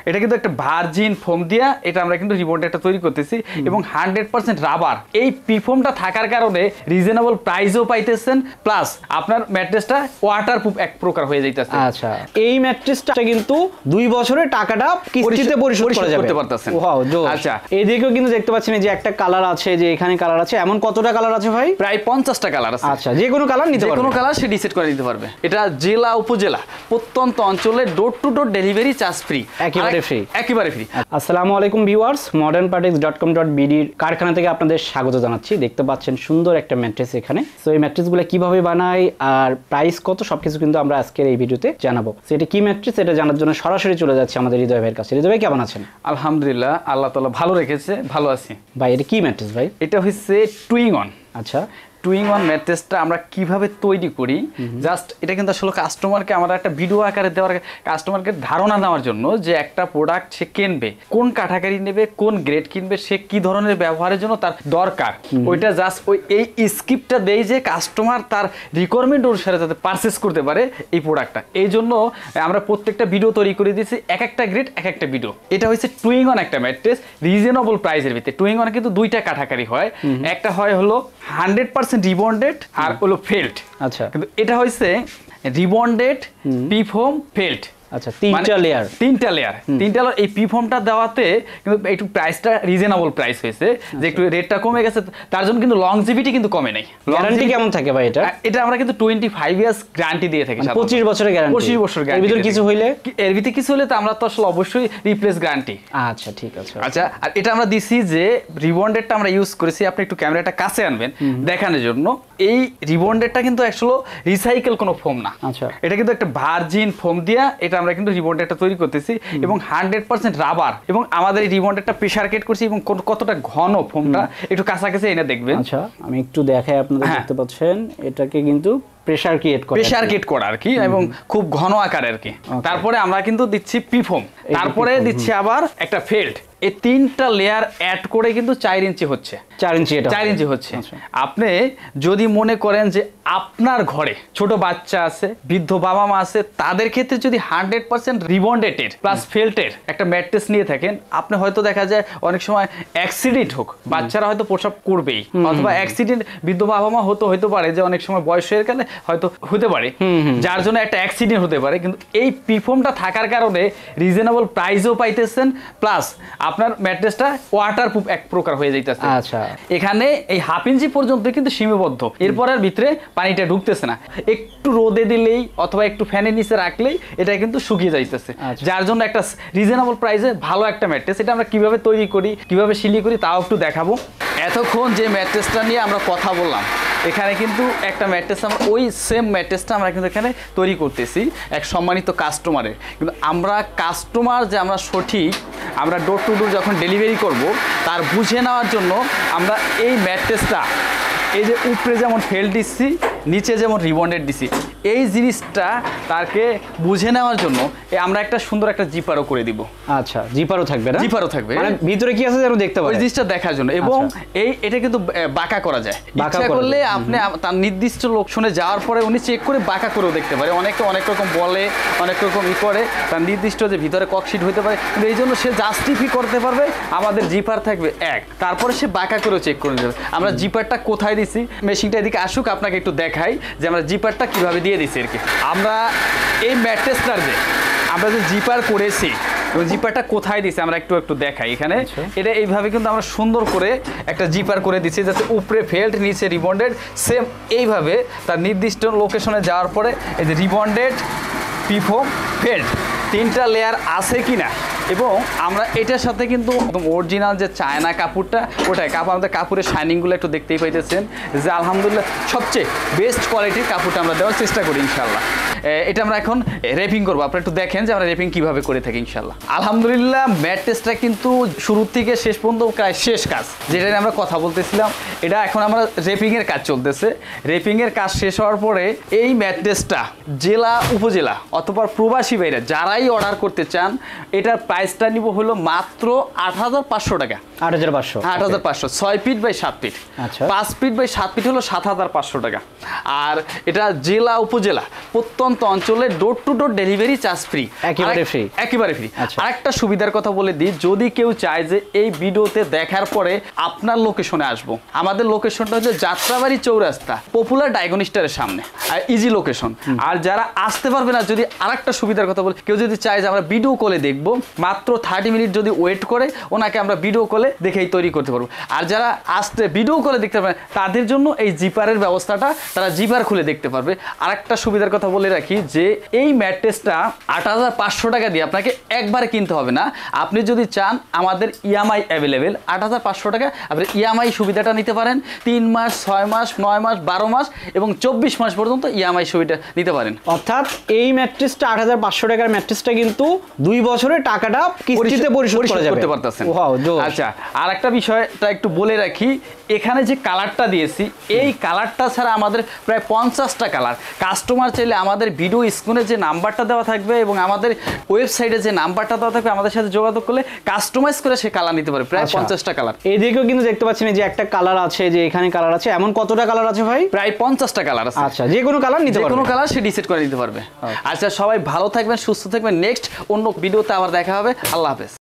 এটা কিন্তু একটা ভার্জিন ফোম দিয়া এটা আমরা কিন্তু রিবনটা একটা তৈরি করতেছি এবং 100% রাবার। এই পিফোমটা থাকার কারণে রিজনেবল প্রাইসও পাইতেছেন, প্লাস আপনার ম্যাট্রেসটা ওয়াটারপ্রুফ এক প্রকার হয়ে যাইতেছে। আচ্ছা, এই ম্যাট্রেসটা কিন্তু 2 বছরের টাকাটা কিস্তিতে পরিশোধ করতে পারতেছেন। ওয়াও, জোস। আচ্ছা, এইদিকেও কিন্তু দেখতে পাচ্ছেন যে একটা কালার আছে, যে এখানে কালার আছে। এমন কতটা কালার আছে ভাই? প্রায় 50টা কালার আছে। আচ্ছা, যে কোনো কালার নিতে পারবে, যে কোনো কালার সে ডিসাইড করে নিতে পারবে। এটা জেলা উপজেলা প্রত্যন্ত অঞ্চলে door to door delivery charge free, একেবারে ফ্রি। আসসালামু আলাইকুম ভিউয়ার্স, modernpartix.com.bd কারখানা থেকে আপনাদের স্বাগত জানাচ্ছি। দেখতে পাচ্ছেন সুন্দর একটা ম্যাট্রেস এখানে। সো এই ম্যাট্রেসগুলো কিভাবে বানাই আর প্রাইস কত সবকিছু কিন্তু আমরা আজকের এই ভিডিওতে জানাবো। সো এটা কি ম্যাট্রেস এটা জানার জন্য সরাসরি চলে যাচ্ছে আমাদের হৃদয় ভাইয়ের কাছে। হৃদয় ভাই কেমন আছেন? আলহামদুলিল্লাহ, আল্লাহ তাআলা ভালো রেখেছে, ভালো আছি। ভাই এটা কি ম্যাট্রেস ভাই? এটা হচ্ছে টুইং অন। আচ্ছা, টুইং অন ম্যাট্রেসটা আমরা কিভাবে তৈরি করি, জাস্ট এটা কিন্তু আসলে কাস্টমারকে আমরা একটা ভিডিও আকারে দেওয়ার, কাস্টমারকে ধারণা দেওয়ার জন্য যে একটা প্রোডাক্ট সে কিনবে, কোন কাঠাকারি নেবে, কোন গ্রেড কিনবে, সে কি ধরনের ব্যবহারের জন্য তার দরকার, ওইটা জাস্ট ওই এই স্ক্রিপ্টটা দেয় যে কাস্টমার তার রিকোয়ারমেন্ট অনুসারে যাতে পারচেস করতে পারে এই প্রোডাক্টটা। এই জন্য আমরা প্রত্যেকটা ভিডিও তৈরি করে দিয়েছি, এক একটা গ্রেড এক একটা ভিডিও। এটা হচ্ছে টুইং অন একটা ম্যাট্রেস রিজনেবল প্রাইসের ভিতরে। টুইং অন কিন্তু দুইটা কাঠাকারি হয়, একটা হয় হলো 100% রিবন্ডেড আর হলো ফেল্ট। আচ্ছা, কিন্তু এটা হচ্ছে রিবন্ডেড পিফোম ফেল্ট। আচ্ছা, তিনটা লেয়ার। এই পিফোমটা দেওয়াতে কিন্তু একটু প্রাইসটা রিজনেবল প্রাইস হয়েছে, যে একটু রেটটা কমে গেছে, তার জন্য কিন্তু লংজিভিটি কিন্তু কমে নাই। গ্যারান্টি কেমন থাকে ভাই এটা? এটা আমরা কিন্তু 25 ইয়ার্স গ্যারান্টি দিয়ে থাকি। 25 বছরের গ্যারান্টি। 25 বছর গ্যারান্টি। এর ভিতরে কিছু হইলে, তো আমরা তো আসলে অবশ্যই রিপ্লেস গ্যারান্টি। আচ্ছা, ঠিক আছে। আচ্ছা, আর এটা আমরা দিছি যে রিবন্ডেডটা আমরা ইউজ করেছি, আপনি একটু ক্যামেরাটা কাছে আনবেন দেখানোর জন্য। এই রিবন্ডেডটা কিন্তু আসলে রিসাইকেল কোনো ফোম না। আচ্ছা, এটা কিন্তু একটা ভার্জিন ফোম দিয়া এটা আমরা কিন্তু রিবন্ডেডটা তৈরি করতেছি এবং 100% রাবার। এবং আমাদের এই রিবন্ডেডটা প্রেসার কেট করছি এবং কতটা ঘন ফোমটা একটু কাছাকাছি এনে দেখবেন। আচ্ছা, আমি একটু দেখাই, আপনারা দেখতে পাচ্ছেন এটাকে কিন্তু প্রেসার কেট করা আর কি, এবং খুব ঘন আকারে আর কি। তারপরে আমরা কিন্তু দিচ্ছি পিফোম, তারপরে দিচ্ছি আবার একটা ফেল্ট। এই তিনটা লেয়ার অ্যাড করে কিন্তু 4 ইঞ্চি হচ্ছে। 4 ইঞ্চি হচ্ছে। আপনি যদি মনে করেন যে আপনার ঘরে ছোট বাচ্চা আছে, বৃদ্ধ বাবা মা আছে, তাদের ক্ষেত্রে যদি 100% রিবন্ডেটেড প্লাস ফেল্টের একটা ম্যাট্রেস নিয়ে থাকেন, আপনি হয়তো দেখা যায় অনেক সময় অ্যাক্সিডেন্ট হোক, বাচ্চারা হয়তো প্রসব করবেই, অথবা অ্যাক্সিডেন্ট বৃদ্ধ বাবা মা হতে পারে যে অনেক সময় বয়স হয়ে গেলে হয়তো হতে পারে, যার জন্য একটা অ্যাক্সিডেন্ট হতে পারে। কিন্তু এই পিফোমটা থাকার কারণে রিজনেবল প্রাইসও পাইতেছেন, প্লাস আপনার ম্যাট্রেসটা ওয়াটারপ্রুফ এক প্রকার হয়ে যাইতেছে। আচ্ছা, এখানে এই 1/2 ইঞ্চি পর্যন্ত কিন্তু সীমাবদ্ধ, এরপরের ভিতরে পানিটা ঢুকতেছে না। একটু রোদে দিলেই অথবা একটু ফ্যানের নিচে রাখলেই এটা কিন্তু শুকিয়ে যাইতেছে, যার জন্য একটা রিজনেবল প্রাইসে ভালো একটা ম্যাট্রেস। এটা আমরা কিভাবে তৈরি করি, কিভাবে সিলি করি, তাও একটু দেখাবো। এতক্ষণ যে ম্যাট্রেসটা নিয়ে আমরা কথা বললাম, এখানে কিন্তু একটা ম্যাট্রেস আমরা ওই সেম ম্যাট্রেসটা আমরা কিন্তু এখানে তৈরি করতেছি এক সম্মানিত কাস্টমারের। কিন্তু আমরা কাস্টমার যে আমরা সঠিক, আমরা ডোর টু ডোর যখন ডেলিভারি করব, তার বুঝে নেওয়ার জন্য আমরা এই ম্যাট্রেসটা, এই যে উপরে যেমন ফেল্ট দিচ্ছি, নিচে যেমন রিবন্ডেড দিছি, এই জিনিসটা তাকে বুঝে নেওয়ার জন্য আমরা একটা সুন্দর একটা জিপারও করে দিব। আচ্ছা, জিপারও থাকবে না? জিপারও থাকবে, মানে ভিতরে কি আছে যেন দেখতে পারে, ওই জিনিসটা দেখার জন্য। এবং এটা কিন্তু বাঁকা করা যায়, ইচ্ছা করলে আপনি তার নির্দিষ্ট লোকেশনে যাওয়ার পরে উনি চেক করে বাঁকা করেও দেখতে পারে। অনেকে অনেক রকম বলে, অনেক রকম করে, তার নির্দিষ্ট যে ভিতরে ককশিট হতে পারে, কিন্তু এই জন্য সে জাস্টিফাই করতে পারবে আমাদের জিপার থাকবে এক, তারপরে সে বাঁকা করেও চেক করে নেবে আমরা জিপারটা কোথায় দিছি। মেশিনটা এদিকে আসুক, আপনাকে একটু দেখাই যে আমরা জিপারটা কিভাবে দিয়ে দিচ্ছি আর কি। আমরা এই ম্যাট্রেসটার যে আমরা যে জিপার করেছি এবং জিপারটা কোথায় দিছি আমরা একটু দেখাই এখানে। এটা এইভাবে কিন্তু আমরা সুন্দর করে একটা জিপার করে দিচ্ছি, যাতে উপরে ফেল্ট, নিচে রিবন্ডেড, সেম এইভাবে তার নির্দিষ্ট লোকেশনে যাওয়ার পরে এই যে রিবন্ডেড, পিফোম, ফেল্ট তিনটা লেয়ার আছে কিনা। এবং আমরা এটার সাথে কিন্তু একদম অরিজিনাল যে চায়না কাপড়টা, ওটাই আমাদের কাপড়ের শাইনিংগুলো একটু দেখতেই পাইতেছেন যে আলহামদুলিল্লাহ সবচেয়ে বেস্ট কোয়ালিটির কাপড়টা আমরা দেওয়ার চেষ্টা করি ইনশাল্লাহ। এটা আমরা এখন র্যাপিং করবো, আপনারা একটু দেখেন যে আমরা র্যাপিং কীভাবে করে থাকি ইনশাল্লাহ। আলহামদুলিল্লাহ ম্যাট্রেসটা কিন্তু শুরু থেকে শেষ পর্যন্ত প্রায় শেষ কাজ, যেটা নিয়ে আমরা কথা বলতেছিলাম, এটা এখন আমরা র্যাপিংয়ের কাজ চলতেছে। র্যাপিংয়ের কাজ শেষ হওয়ার পরে এই ম্যাট্রেসটা জেলা উপজেলা অথবা প্রবাসী বাইরে যারাই অর্ডার করতে চান, এটার প্রাইসটা নিব হলো মাত্র 8,500 টাকা। 8500 8500 6 ফিট বাই 7 ফিট। আচ্ছা 5 ফিট বাই 7 ফিট হলো 7500 টাকা। আর এটা জেলা উপজেলা প্রত্যন্ত অঞ্চলে door to door delivery charge free, একেবারে ফ্রি, একেবারে ফ্রি। আরেকটা সুবিধার কথা বলে দিই, যদি কেউ চায় যে এই ভিডিওতে দেখার পরে আপনার লোকেশনে আসবো, আমাদের লোকেশনটা হচ্ছে যাত্রাবাড়ি চৌরাস্তা পপুলার ডায়াগনিস্টারের সামনে, আর ইজি লোকেশন। আর যারা আসতে পারবে না, যদি আরেকটা সুবিধার কথা বলি, কেউ যদি চায় যে আমরা ভিডিও কলে দেখবো, মাত্র 30 মিনিট যদি ওয়েট করে ওনাকে আমরা ভিডিও কলে দেখেই তৈরি করতে পারবো। আর যারা আসতে ভিডিও কলে দেখতে পারে তাদের জন্য এই জিপারের ব্যবস্থাটা, তারা জিপার খুলে দেখতে পারবে। আরেকটা সুবিধার কথা বলে রাখি যে এই ম্যাট্রেসটা 8500 টাকা দিয়ে আপনাকে একবারে কিনতে হবে না। আপনি যদি চান আমাদের ইএমআই অ্যাভেলেবেল, 8500 টাকা আপনি ইএমআই সুবিধাটা নিতে পারেন। 3 মাস, 6 মাস, 9 মাস, 12 মাস এবং 24 মাস পর্যন্ত ইএমআই সুবিধা নিতে পারেন। অর্থাৎ এই ম্যাট্রেসটা 8500 টাকার ম্যাট্রেসটা কিন্তু 2 বছরে টাকাটা কিস্তিতে পরিশোধ করতে পারতেছেন। আচ্ছা, আর একটা বিষয়টা একটু বলে রাখি, এখানে যে কালারটা দিয়েছি এই কালারটা ছাড়া আমাদের প্রায় 50টা কালার। কাস্টমার চাইলে আমাদের ভিডিও স্ক্রিনে যে নাম্বারটা দেওয়া থাকবে এবং আমাদের ওয়েবসাইটে যে নাম্বারটা দেওয়া থাকবে, আমাদের সাথে যোগাযোগ করলে কাস্টমাইজ করে সে কালার নিতে পারে, প্রায় 50টা কালার। এইদিকেও কিন্তু দেখতে পাচ্ছেন যে একটা কালার আছে, যে এখানে কালার আছে, এমন কতটা কালার আছে ভাই? প্রায় 50টা কালার আছে। আচ্ছা, যে কোনো কালার নিতে পারবে, যে কোনো কালার সে ডিসাইড করে নিতে পারবে। আচ্ছা, সবাই ভালো থাকবেন, সুস্থ থাকবেন। নেক্সট অন্য ভিডিওতে আবার দেখা হবে। আল্লাহ হাফেজ।